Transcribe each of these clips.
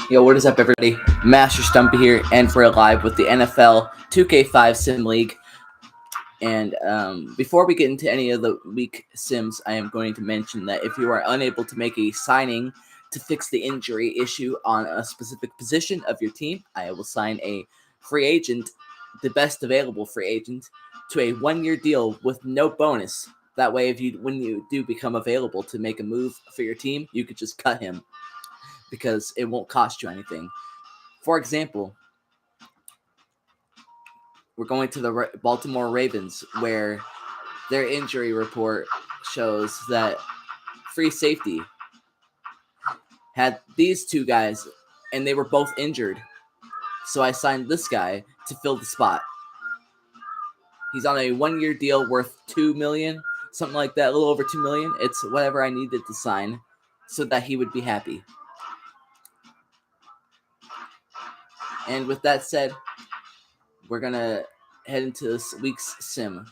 Yo, what is up, everybody? Master Stumpy here, and we're live with the NFL2K5 Sim League. And before we get into any of the week sims, I am going to mention that if you are unable to make a signing to fix the injury issue on a specific position of your team, I will sign a free agent, the best available free agent, to a 1-year deal with no bonus. That way, when you do become available to make a move for your team, you could just cut him, because it won't cost you anything. For example, we're going to the Baltimore Ravens, where their injury report shows that free safety had these two guys, and they were both injured. So I signed this guy to fill the spot. He's on a 1-year deal worth $2 million, something like that, a little over $2 million. It's whatever I needed to sign so that he would be happy. And with that said, we're going to head into this week's sim.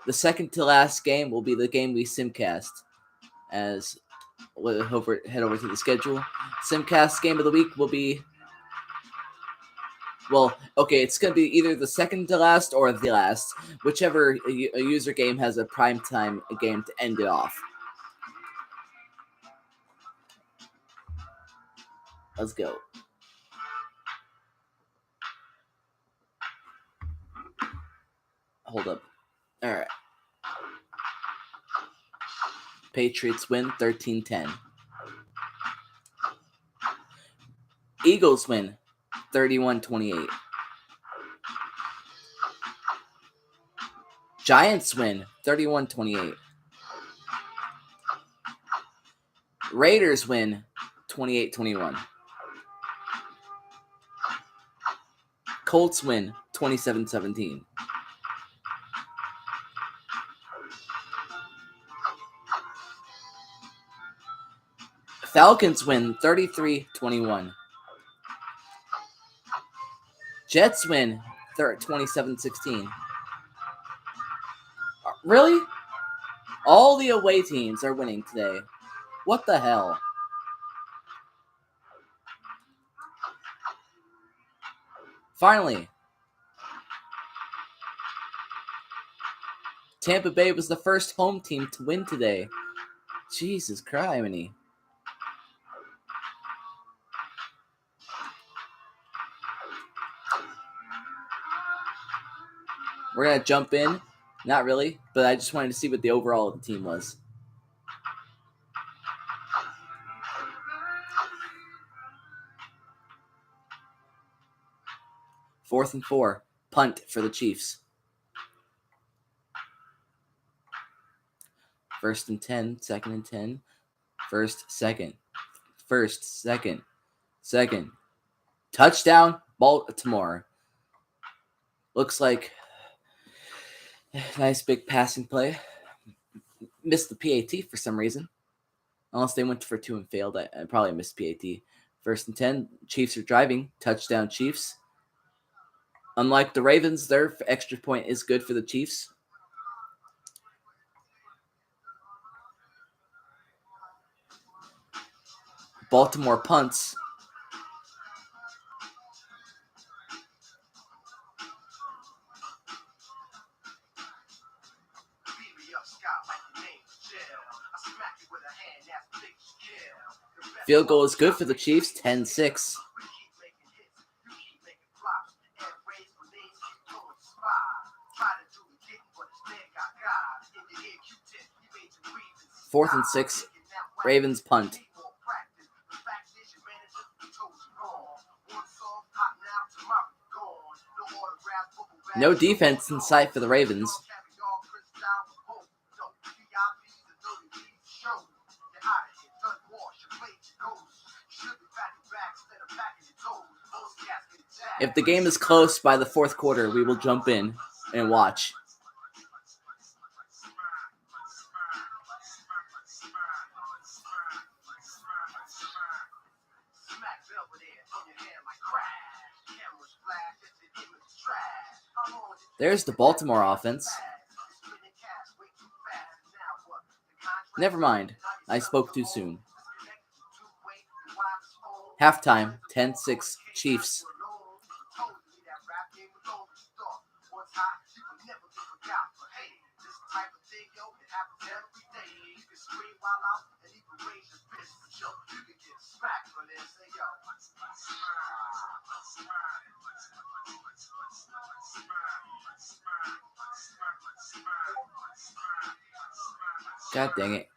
The second to last game will be the game we simcast. As we'll head over to the schedule. Simcast game of the week will be, it's going to be either the second to last or the last, whichever a user game has a primetime game to end it off. Let's go. Hold up. All right. Patriots win 13-10. Eagles win 31-28. Giants win 31-28. Raiders win 28-21. Colts win 27-17. Falcons win 33-21. Jets win 27-16. Really? All the away teams are winning today. What the hell? Finally, Tampa Bay was the first home team to win today. Jesus criminy. We're going to jump in. Not really, but I just wanted to see what the overall of the team was. Fourth and 4. Punt for the Chiefs. First and 10. Second and 10. First, second. First, second. Second. Touchdown, Baltimore. Looks like nice big passing play. Missed the PAT for some reason. Unless they went for 2 and failed. I probably missed PAT. First and 10. Chiefs are driving. Touchdown, Chiefs. Unlike the Ravens, their extra point is good for the Chiefs. Baltimore punts. Field goal is good for the Chiefs, 10-6. Fourth and 6. Ravens punt. No defense in sight for the Ravens. If the game is close by the fourth quarter, we will jump in and watch. There's the Baltimore offense. Never mind. I spoke too soon. Halftime, 10-6 Chiefs. God dang it.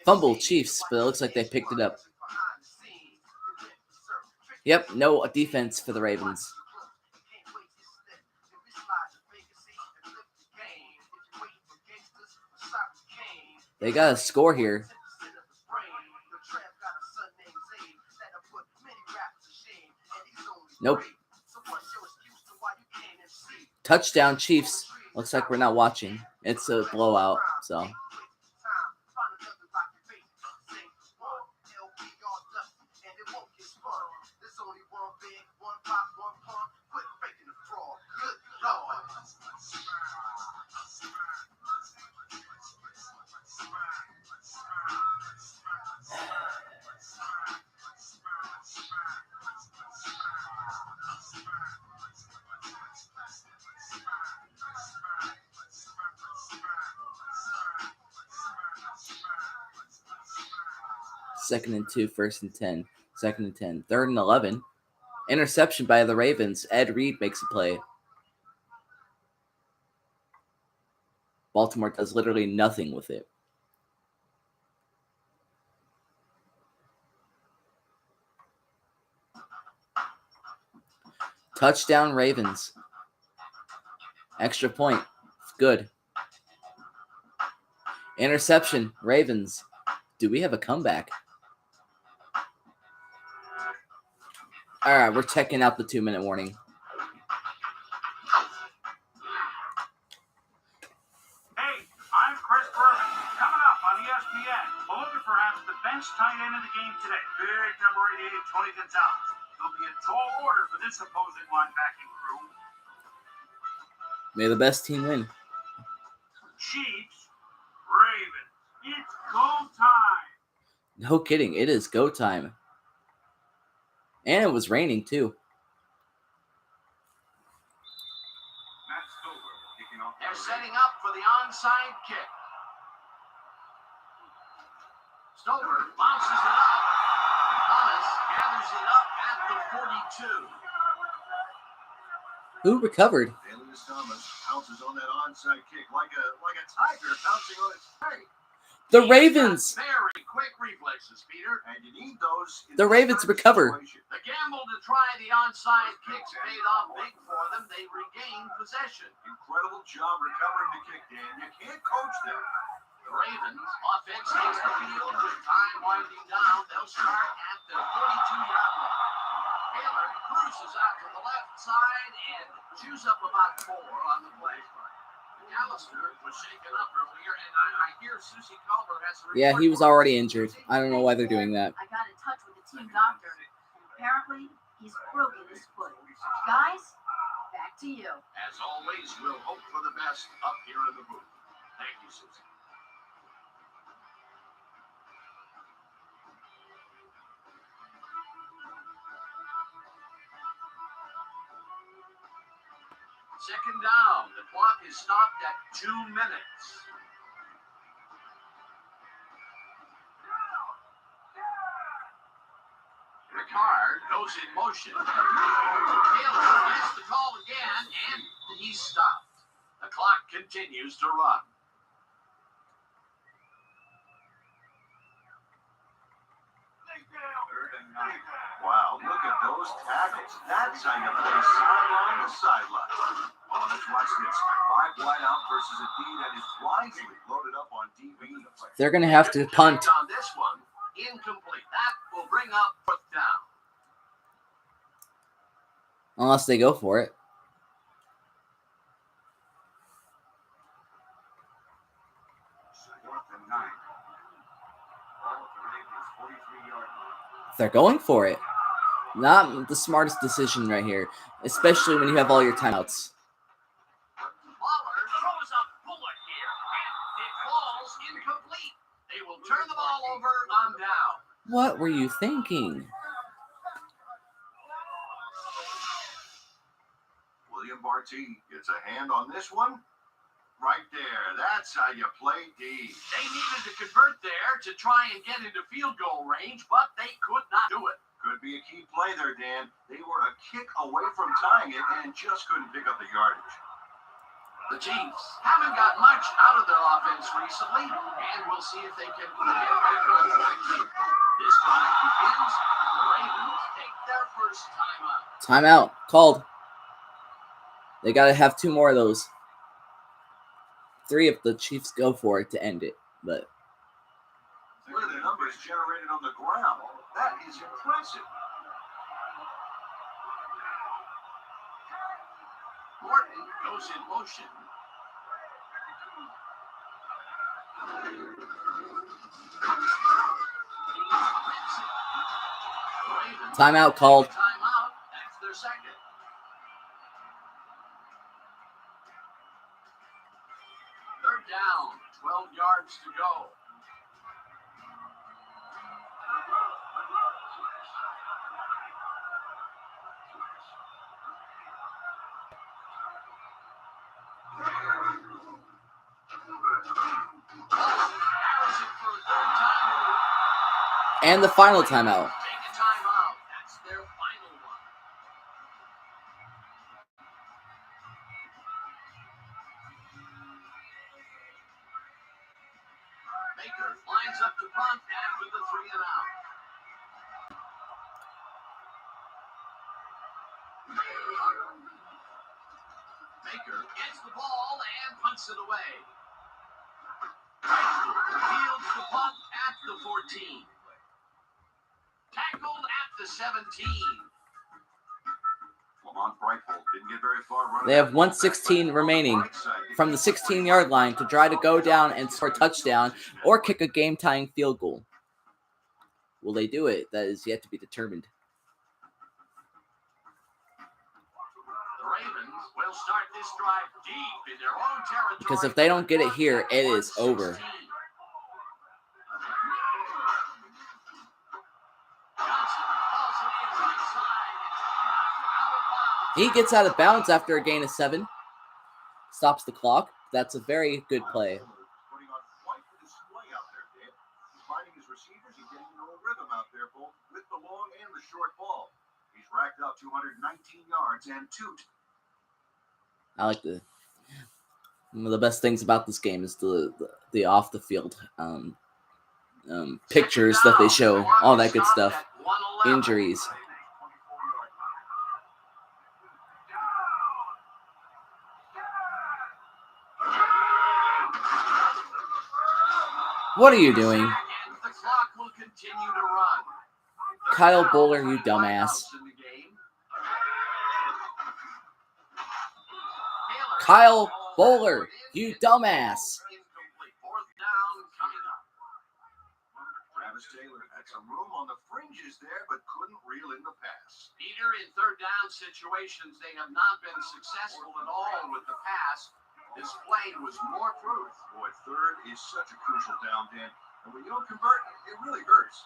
Fumble Chiefs, but it looks like they picked it up. Yep, no defense for the Ravens. They got a score here. Nope. Touchdown Chiefs. Looks like we're not watching. It's a blowout, so. Second and 2, first and 10. Second and 10. Third and 11. Interception by the Ravens. Ed Reed makes a play. Baltimore does literally nothing with it. Touchdown Ravens. Extra point. Good. Interception Ravens. Do we have a comeback? All right, we're checking out the 2-minute warning. Hey, I'm Chris Berman. Coming up on ESPN, we'll look at perhaps the bench tight end of the game today. Big number 88, Tony Gonzalez. There'll be a tall order for this opposing linebacking crew. May the best team win. Chiefs, Ravens. It's go time. No kidding, it is go time. And it was raining too. They're setting up for the onside kick. Stover bounces it up. Thomas gathers it up at the 42. Who recovered? Thomas pounces on that onside kick like a tiger pouncing on its prey. The Ravens. Very quick reflexes, Peter. And you need those. The Ravens recover. The gamble to try the onside kicks paid off big for them. They regained possession. Incredible job recovering the kick, Dan. You can't coach them. The Ravens offense takes the field with time winding down. They'll start at the 42-yard line. Taylor cruises out to the left side and chews up about 4 on the play. Alistair was shaken up earlier, and I hear Susie Culver has a report. Yeah, he was already injured. I don't know why they're doing that. I got in touch with the team doctor. Apparently, he's broken his foot. Guys, back to you. As always, we'll hope for the best up here in the booth. Thank you, Susie. Second down. The clock is stopped at 2 minutes. Ricard goes in motion. Taylor gets the call again, and he's stopped. The clock continues to run. Wow, look at those tackles. That's how you play sideline to sideline. Oh, let's watch this. 5 wide out versus a D that is wisely loaded up on DB. They're going to have to punt. On this one, incomplete. That will bring up 4th down. Unless they go for it. They're going for it. Not the smartest decision right here, especially when you have all your timeouts. Waller throws a bullet here, and it falls incomplete. They will turn the ball over on down. What were you thinking? William Barty gets a hand on this one. Right there. That's how you play D. They needed to convert there to try and get into field goal range, but they could not do it. Could be a key play there, Dan. They were a kick away from tying it and just couldn't pick up the yardage. The Chiefs haven't got much out of their offense recently, and we'll see if they can get back on track here. This drive begins. The Ravens take their first timeout. Timeout called. They got to have 2 more of those. 3 if the Chiefs go for it to end it, but Look at the numbers generated on the ground. That is impressive. Morton goes in motion. timeout called. Timeout. That's their second. Third down. 12 yards to go. And the final timeout. Take a timeout. That's their final one. Baker lines up to punt after the 3 and out. Baker gets the ball and punts it away. Fields the punt at the 14. Tackled at the 17. Lamont Brightfold didn't get very far running. They have 1:16 remaining from the 16-yard line to try to go down and score a touchdown or kick a game-tying field goal. Will they do it? That is yet to be determined. The Ravens will start this drive deep in their own territory. Because if they don't get it here, it is over. He gets out of bounds after a gain of 7. Stops the clock. That's a very good play. Putting on quite the display out there, Dan. He's finding his receivers and getting into a rhythm out there, both with the long and the short ball. He's racked up 219 yards and 2. I like one of the best things about this game is the off the field pictures that they show, all that good stuff, injuries. What are you doing? The clock will continue to run. Kyle Bowler, you dumbass. Kyle Bowler, you dumbass. Travis Taylor had some room on the fringes there, but couldn't reel in the pass. Peter, in third down situations, they have not been successful at all with the pass. This play was more proof. Boy, third is such a crucial down, Dan. And when you don't convert, it really hurts.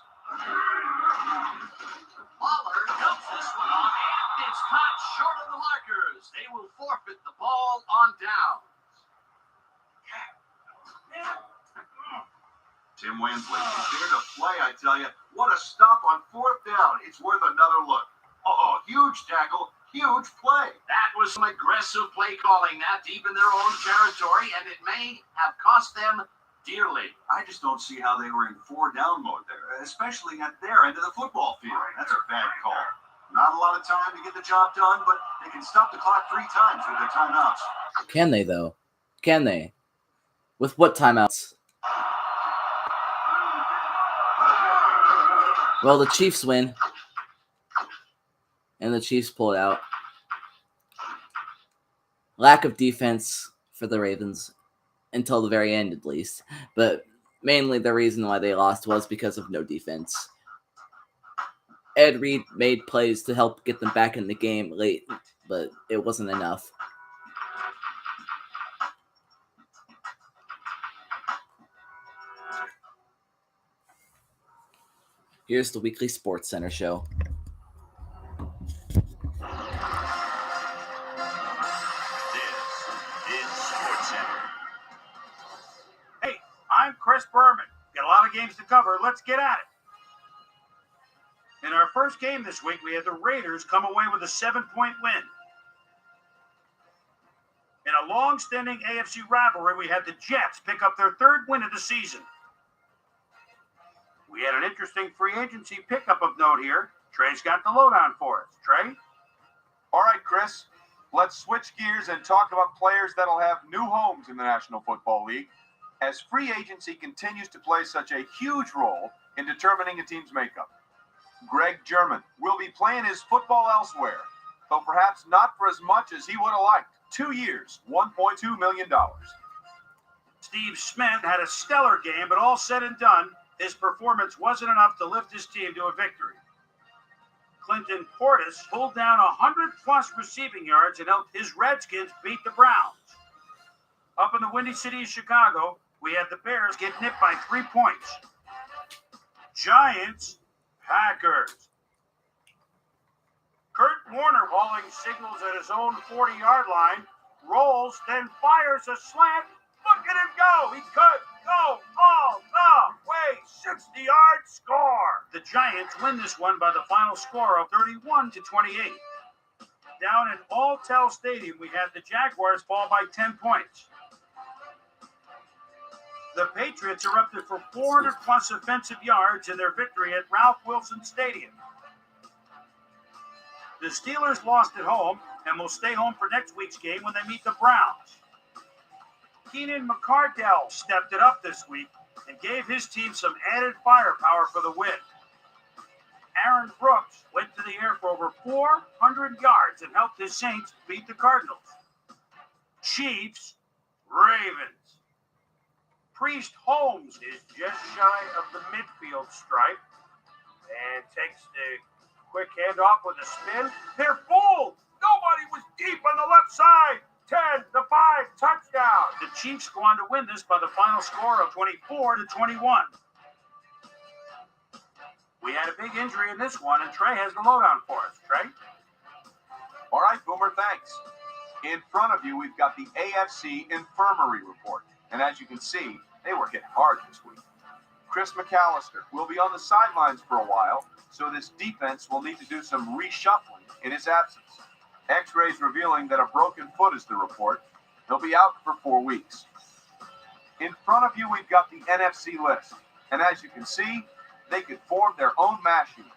Waller dumps this one off, and it's caught short of the markers. They will forfeit the ball on down. Tim Winsley, here to play, I tell you. What a stop on fourth down. It's worth another look. Uh-oh, huge tackle, huge play. That was some aggressive play calling that deep in their own territory, and it may have cost them dearly. I just don't see how they were in 4-down mode there, especially at their end of the football field. That's a bad call. Not a lot of time to get the job done, but they can stop the clock 3 times with their timeouts. Can they, though? Can they? With what timeouts? Well, the Chiefs win. And the Chiefs pull it out. Lack of defense for the Ravens. Until the very end, at least. But mainly the reason why they lost was because of no defense. Ed Reed made plays to help get them back in the game late, but it wasn't enough. Here's the weekly Sports Center show. This is Sports Center. Hey, I'm Chris Berman. Got a lot of games to cover. Let's get at it. In our first game this week, we had the Raiders come away with a 7-point win. In a long-standing AFC rivalry, we had the Jets pick up their third win of the season. We had an interesting free agency pickup of note here. Trey's got the lowdown for us. Trey? All right, Chris. Let's switch gears and talk about players that'll have new homes in the National Football League, as free agency continues to play such a huge role in determining a team's makeup. Greg German will be playing his football elsewhere, though perhaps not for as much as he would have liked. 2 years, $1.2 million. Steve Smith had a stellar game, but all said and done, his performance wasn't enough to lift his team to a victory. Clinton Portis pulled down 100-plus receiving yards and helped his Redskins beat the Browns. Up in the Windy City of Chicago, we had the Bears get nipped by 3 points. Giants, Packers. Kurt Warner hauling signals at his own 40-yard line, rolls, then fires a slant. Look at him go! He could go all the way. 60 yards, score! The Giants win this one by the final score of 31-28. Down at Alltel Stadium, we had the Jaguars fall by 10 points. The Patriots erupted for 400-plus offensive yards in their victory at Ralph Wilson Stadium. The Steelers lost at home and will stay home for next week's game when they meet the Browns. Keenan McCardell stepped it up this week and gave his team some added firepower for the win. Aaron Brooks went to the air for over 400 yards and helped his Saints beat the Cardinals. Chiefs, Ravens. Priest Holmes is just shy of the midfield stripe and takes the quick handoff with a spin. They're fooled. Nobody was deep on the left side. 10-5 touchdown. The Chiefs go on to win this by the final score of 24-21. We had a big injury in this one, and Trey has the lowdown for us. Trey? All right, Boomer, thanks. In front of you, we've got the Afc Infirmary Report. And as you can see, they were hit hard this week. Chris McAllister will be on the sidelines for a while, so this defense will need to do some reshuffling in his absence. X-rays revealing that a broken foot is the report. He'll be out for 4 weeks. In front of you, we've got the NFC list. And as you can see, they could form their own mash unit.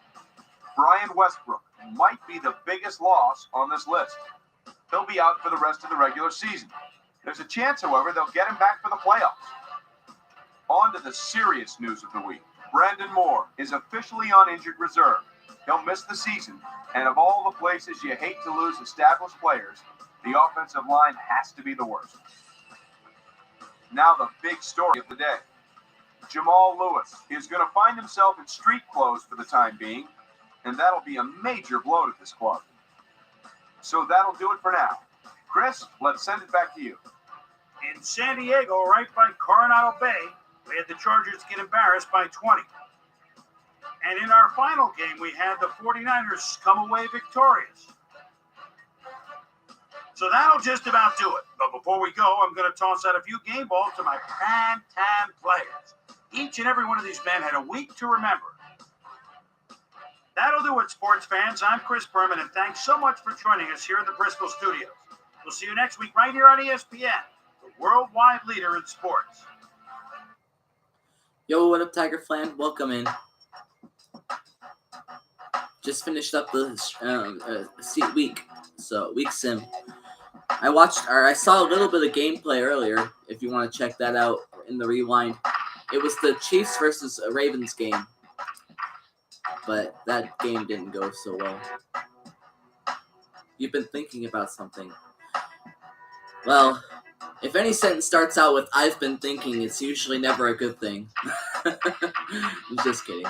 Brian Westbrook might be the biggest loss on this list. He'll be out for the rest of the regular season. There's a chance, however, they'll get him back for the playoffs. On to the serious news of the week. Brandon Moore is officially on injured reserve. He'll miss the season, and of all the places you hate to lose established players, the offensive line has to be the worst. Now the big story of the day. Jamal Lewis is going to find himself in street clothes for the time being, and that'll be a major blow to this club. So that'll do it for now. Chris, let's send it back to you. In San Diego, right by Coronado Bay, we had the Chargers get embarrassed by 20. And in our final game, we had the 49ers come away victorious. So that'll just about do it. But before we go, I'm going to toss out a few game balls to my prime-time players. Each and every one of these men had a week to remember. That'll do it, sports fans. I'm Chris Berman, and thanks so much for joining us here in the Bristol studios. We'll see you next week right here on ESPN, the worldwide leader in sports. Yo, what up, Tiger Flan? Welcome in. Just finished up the week sim. I saw a little bit of gameplay earlier. If you want to check that out in the rewind, it was the Chiefs versus Ravens game, but that game didn't go so well. You've been thinking about something. Well, if any sentence starts out with "I've been thinking," it's usually never a good thing. I'm just kidding.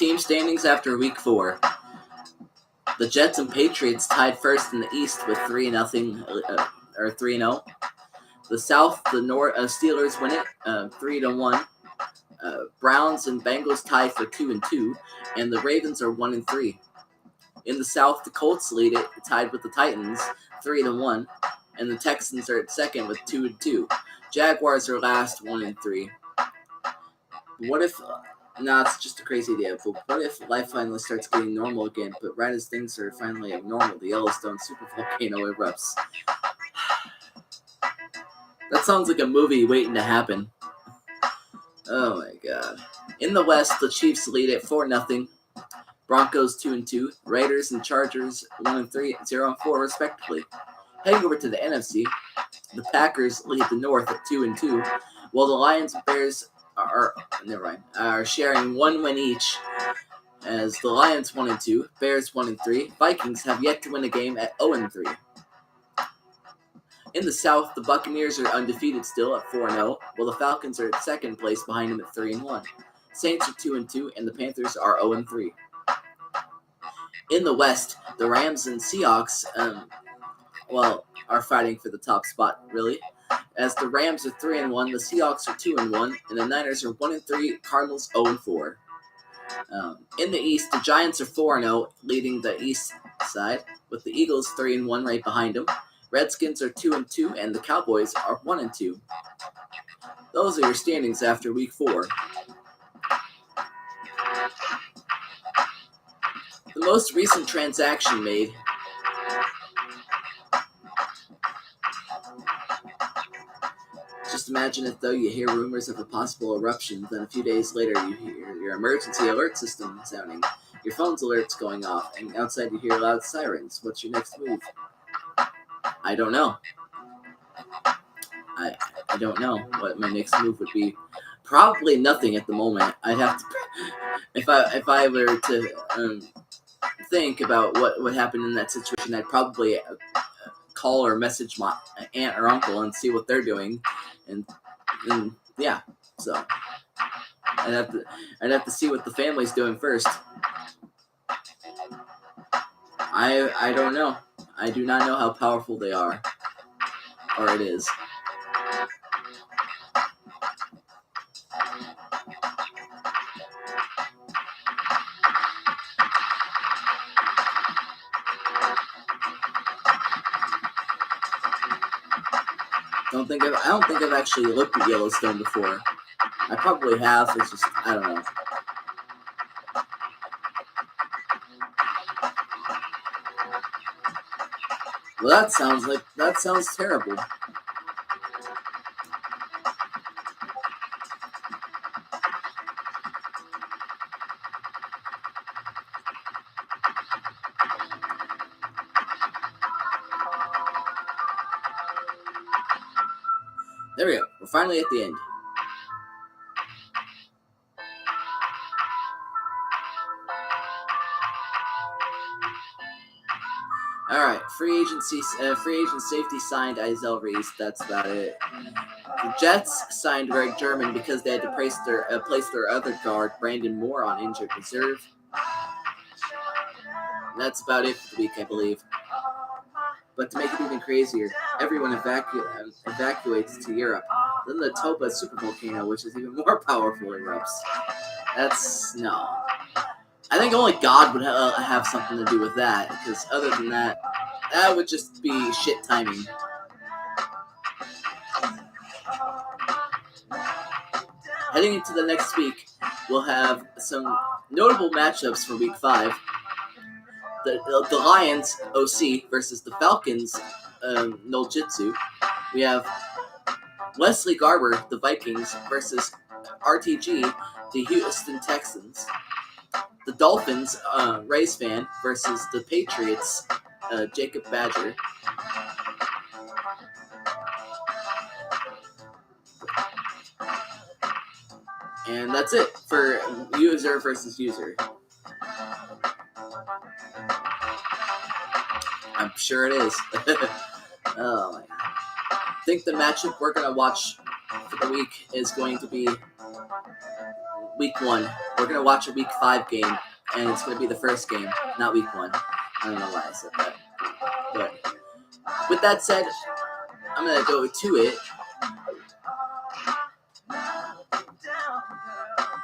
team standings after Week 4. The Jets and Patriots tied first in the East with 3-0 or 3-0. The South, the Steelers win it 3-1. Browns and Bengals tied for 2-2, and the Ravens are 1-3. In the South, the Colts lead it, tied with the Titans 3-1, and the Texans are at second with 2-2. Jaguars are last 1-3. What if? No, it's just a crazy idea. But what if life finally starts getting normal again? But right as things are finally normal, the Yellowstone supervolcano erupts. That sounds like a movie waiting to happen. Oh my god. In the West, the Chiefs lead it 4-0. Broncos 2-2. Raiders and Chargers 1-3, 0-4 respectively. Heading over to the NFC, the Packers lead the North at 2-2, while the Lions and Bears are sharing one win each. As the Lions 1-2, Bears 1-3. Vikings have yet to win a game at 0-3. In the South, the Buccaneers are undefeated still at 4-0, while the Falcons are at second place behind them at 3-1. Saints are 2-2, and the Panthers are 0-3. In the West, the Rams and Seahawks, are fighting for the top spot, really. As the Rams are 3-1, the Seahawks are 2-1, and the Niners are 1-3, Cardinals 0-4. In the East, the Giants are 4-0, leading the East side, with the Eagles 3-1 right behind them. Redskins are 2-2, and the Cowboys are 1-2. Those are your standings after Week 4. The most recent transaction made. Just imagine if, though, you hear rumors of a possible eruption, then a few days later you hear your emergency alert system sounding, your phone's alerts going off, and outside you hear loud sirens. What's your next move? I don't know. I don't know what my next move would be. Probably nothing at the moment. I'd have to, if I were to think about what would happen in that situation, I'd probably call or message my aunt or uncle and see what they're doing, and yeah. So I'd have to see what the family's doing first. I don't know. I do not know how powerful they are, or it is. I don't think I've actually looked at Yellowstone before. I probably have. It's just I don't know. Well, that sounds terrible. There we go. We're finally at the end. All right, free agent safety signed Isel Reese. That's about it. The Jets signed Greg German because they had to place their other guard, Brandon Moore, on injured reserve. And that's about it for the week, I believe. But to make it even crazier, everyone evacuates to Europe. Then the Toba supervolcano, which is even more powerful, erupts. No. I think only God would have something to do with that, because other than that, that would just be shit timing. Heading into the next week, we'll have some notable matchups for Week 5. The Lions, OC, versus the Falcons, Noljitsu. We have Wesley Garber, the Vikings, versus RTG, the Houston Texans. The Dolphins, Rays fan, versus the Patriots, Jacob Badger. And that's it for user versus user. I'm sure it is. Oh my god. I think the matchup we're going to watch for the week is going to be Week 1, we're going to watch a Week 5 game, and it's going to be the first game, not Week 1. I don't know why I said that. But with that said, I'm going to go to it. I'm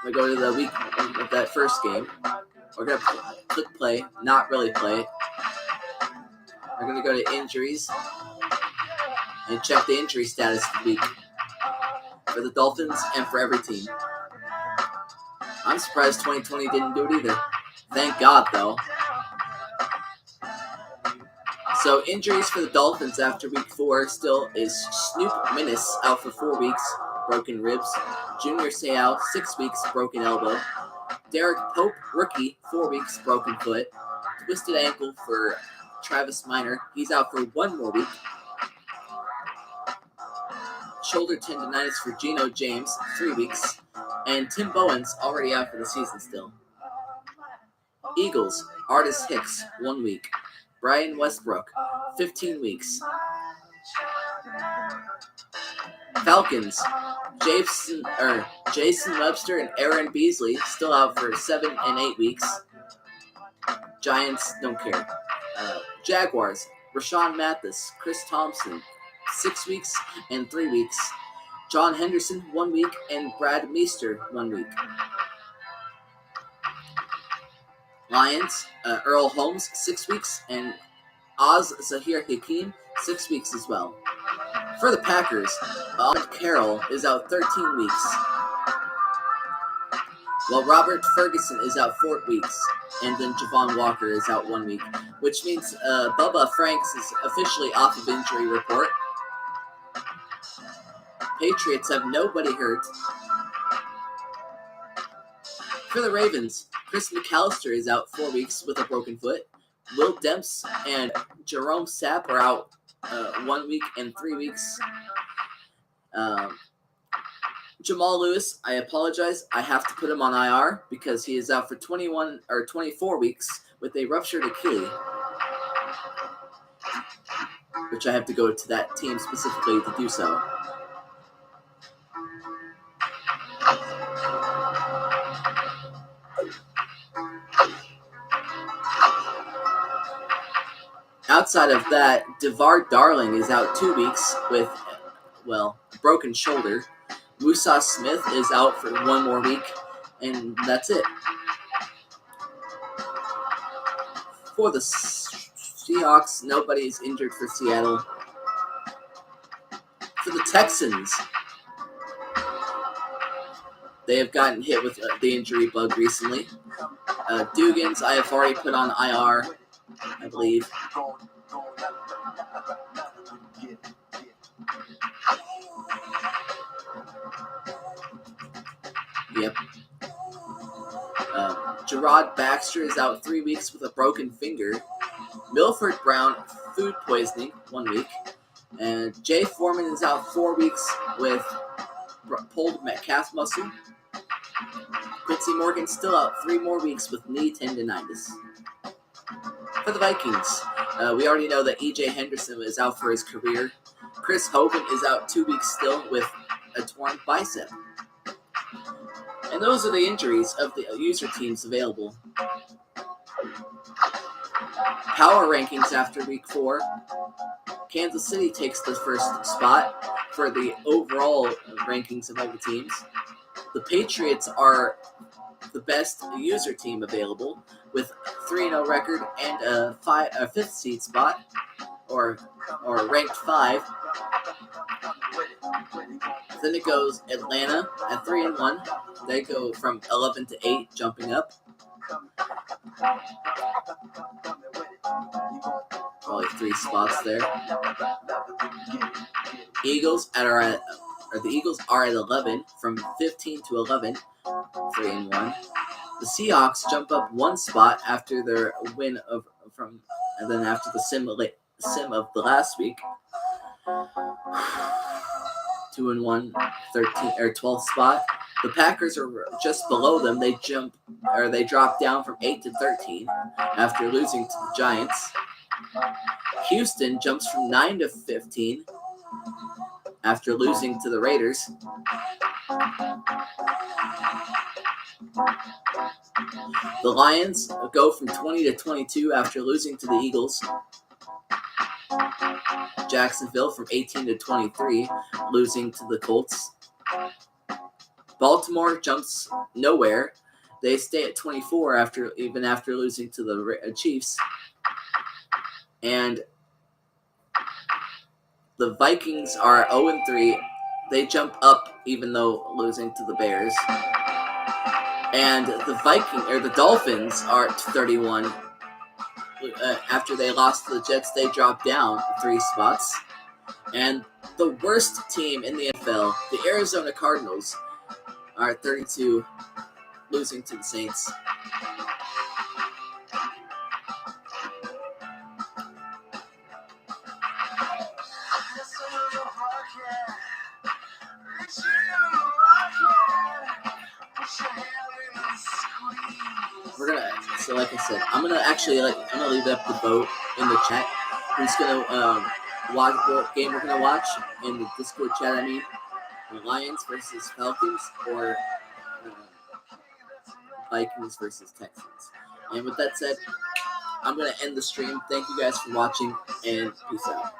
going to go to the week of that first game. We're going to click play, not really play. We're going to go to injuries and check the injury status for the week for the Dolphins and for every team. I'm surprised 2020 didn't do it either. Thank God, though. So injuries for the Dolphins after Week 4 still is Snoop Minnis out for 4 weeks, broken ribs. Junior Seau, 6 weeks, broken elbow. Derek Pope, rookie, 4 weeks, broken foot. Twisted ankle for Travis Minor. He's out for 1 more week. Shoulder tendonitis for Geno James, 3 weeks. And Tim Bowen's already out for the season still. Eagles, Artis Hicks, 1 week. Brian Westbrook, 15 weeks. Falcons, Jason Webster and Aaron Beasley still out for 7 and 8 weeks. Giants, don't care. Jaguars, Rashawn Mathis, Chris Thompson, 6 weeks and 3 weeks. John Henderson, 1 week, and Brad Meester, 1 week. Lions, Earl Holmes, 6 weeks, and Oz Zahir Hakim, 6 weeks as well. For the Packers, Ahmed Carroll is out 13 weeks, while Robert Ferguson is out 4 weeks, and then Javon Walker is out 1 week, which means Bubba Franks is officially off of injury report. Patriots have nobody hurt. For the Ravens, Chris McAllister is out 4 weeks with a broken foot. Will Demps and Jerome Sapp are out 1 week and 3 weeks. Jamal Lewis, I apologize. I have to put him on IR because he is out for 21 or 24 weeks with a ruptured Achilles, which I have to go to that team specifically to do so. Outside of that, DeVar Darling is out 2 weeks with, broken shoulder. Musa Smith is out for 1 more week, and that's it. For the Seahawks, nobody is injured for Seattle. For the Texans, they have gotten hit with the injury bug recently. Dugans, I have already put on IR, I believe. Yep. Gerard Baxter is out 3 weeks with a broken finger. Milford Brown, food poisoning, 1 week. And Jay Foreman is out 4 weeks with pulled calf muscle. Quincy Morgan still out 3 more weeks with knee tendonitis. For the Vikings, we already know that E.J. Henderson is out for his career. Chris Hogan is out 2 weeks still with a torn bicep. And those are the injuries of the user teams available. Power rankings after Week 4. Kansas City takes the first spot for the overall rankings of all the teams. The Patriots are the best user team available with 3-0 record and a 5th seed spot, or ranked 5. Then it goes Atlanta at 3-1. They go from 11 to 8, jumping up. Probably 3 spots there. The Eagles are at 11, from 15 to 11, 3-1. The Seahawks jump up 1 spot after their win and then after the sim of the last week. 2-1, 12th spot. The Packers are just below them. They drop down from 8 to 13 after losing to the Giants. Houston jumps from 9 to 15 after losing to the Raiders. The Lions go from 20-22 after losing to the Eagles. Jacksonville from 18-23, losing to the Colts. Baltimore jumps nowhere. They stay at 24 after losing to the Chiefs. And the Vikings are 0-3. They jump up even though losing to the Bears. And the Dolphins are at 31. After they lost to the Jets, they dropped down 3 spots. And the worst team in the NFL, the Arizona Cardinals, are at 32, losing to the Saints. So like I said, I'm gonna leave it up to vote in the chat. Who's gonna watch what game we're gonna watch in the Discord chat? I mean, Lions versus Falcons or Vikings versus Texans. And with that said, I'm gonna end the stream. Thank you guys for watching, and peace out.